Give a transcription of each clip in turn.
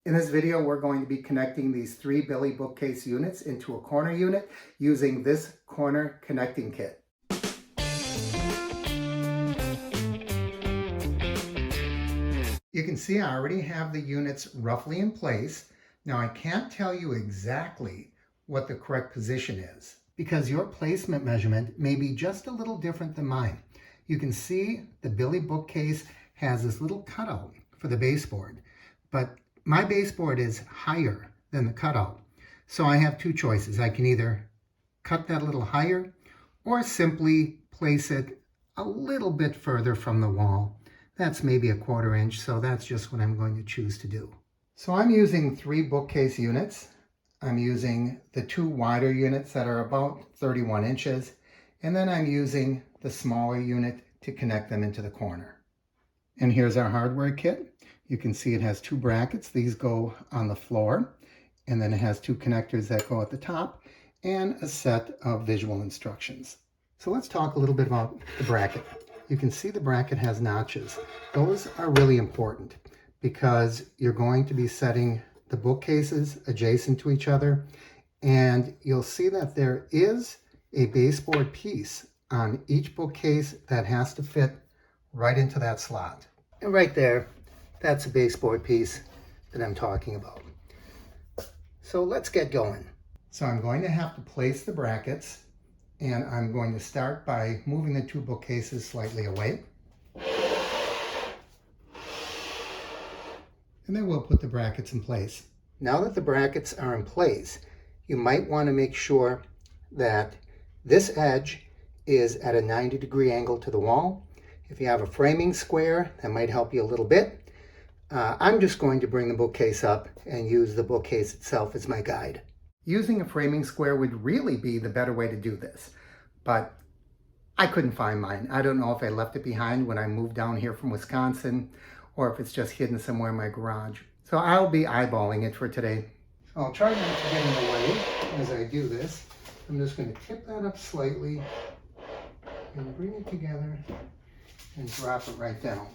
In this video, we're going to be connecting these three Billy bookcase units into a corner unit using this corner connecting kit. You can see I already have the units roughly in place. Now I can't tell you exactly what the correct position is because your placement measurement may be just a little different than mine. You can see the Billy bookcase has this little cutout for the baseboard, but my baseboard is higher than the cutout. So I have two choices. I can either cut that a little higher or simply place it a little bit further from the wall. That's maybe a 1/4 inch, so that's just what I'm going to choose to do. So I'm using three bookcase units. I'm using the two wider units that are about 31 inches, and then I'm using the smaller unit to connect them into the corner. And here's our hardware kit. You can see it has two brackets. These go on the floor, and then it has two connectors that go at the top and a set of visual instructions. So let's talk a little bit about the bracket. You can see the bracket has notches. Those are really important because you're going to be setting the bookcases adjacent to each other, and you'll see that there is a baseboard piece on each bookcase that has to fit right into that slot. And right there, that's a baseboard piece that I'm talking about. So let's get going. So I'm going to have to place the brackets, and I'm going to start by moving the two bookcases slightly away. And then we'll put the brackets in place. Now that the brackets are in place, you might want to make sure that this edge is at a 90-degree angle to the wall. If you have a framing square, that might help you a little bit. I'm just going to bring the bookcase up and use the bookcase itself as my guide. Using a framing square would really be the better way to do this, but I couldn't find mine. I don't know if I left it behind when I moved down here from Wisconsin or if it's just hidden somewhere in my garage. So I'll be eyeballing it for today. I'll try not to get in the way as I do this. I'm just going to tip that up slightly and bring it together and drop it right down.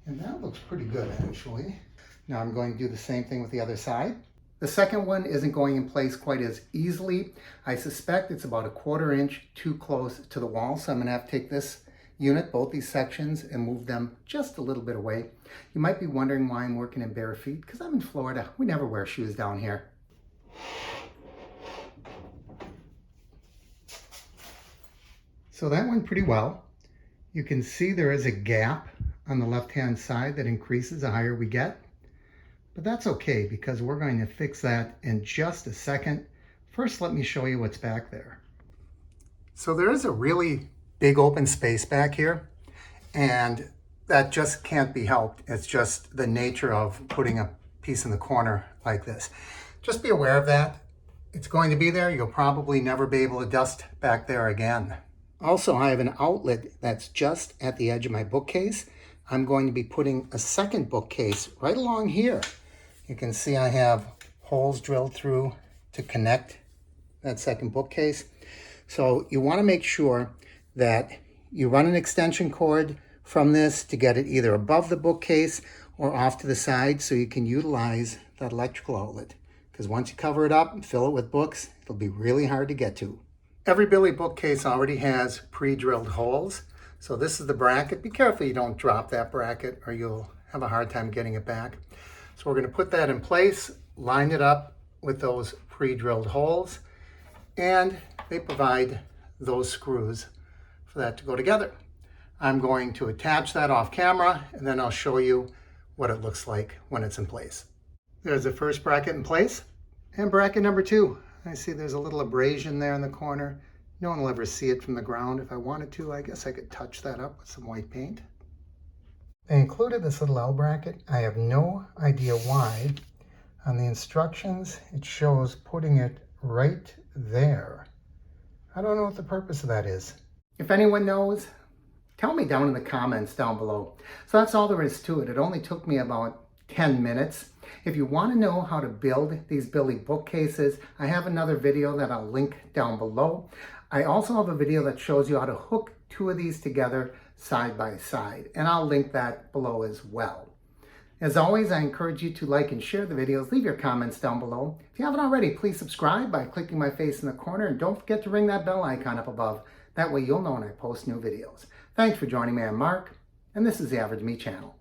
And that looks pretty good, actually. Now I'm going to do the same thing with the other side. The second one isn't going in place quite as easily. I suspect it's about a 1/4 inch too close to the wall, so I'm going to have to take this unit, both these sections, and move them just a little bit away. You might be wondering why I'm working in bare feet, because I'm in Florida. We never wear shoes down here. So that went pretty well. You can see there is a gap on the left-hand side that increases the higher we get. But that's okay because we're going to fix that in just a second. First, let me show you what's back there. So there is a really big open space back here, and that just can't be helped. It's just the nature of putting a piece in the corner like this. Just be aware of that. It's going to be there. You'll probably never be able to dust back there again. Also, I have an outlet that's just at the edge of my bookcase. I'm going to be putting a second bookcase right along here. You can see I have holes drilled through to connect that second bookcase. So you want to make sure that you run an extension cord from this to get it either above the bookcase or off to the side so you can utilize that electrical outlet. Because once you cover it up and fill it with books, it'll be really hard to get to. Every Billy bookcase already has pre-drilled holes. So this is the bracket. Be careful you don't drop that bracket or you'll have a hard time getting it back. So we're going to put that in place, line it up with those pre-drilled holes, and they provide those screws for that to go together. I'm going to attach that off camera, and then I'll show you what it looks like when it's in place. There's the first bracket in place, and bracket number 2. I see there's a little abrasion there in the corner. No one will ever see it from the ground. If I wanted to, I guess I could touch that up with some white paint. They included this little L bracket. I have no idea why. On the instructions, it shows putting it right there. I don't know what the purpose of that is. If anyone knows, tell me down in the comments down below. So that's all there is to it. It only took me about 10 minutes. If you want to know how to build these Billy bookcases, I have another video that I'll link down below. I also have a video that shows you how to hook two of these together side by side, and I'll link that below as well. As always, I encourage you to like and share the videos. Leave your comments down below. If you haven't already, please subscribe by clicking my face in the corner, and don't forget to ring that bell icon up above. That way you'll know when I post new videos. Thanks for joining me. I'm Mark, and this is the Average Me channel.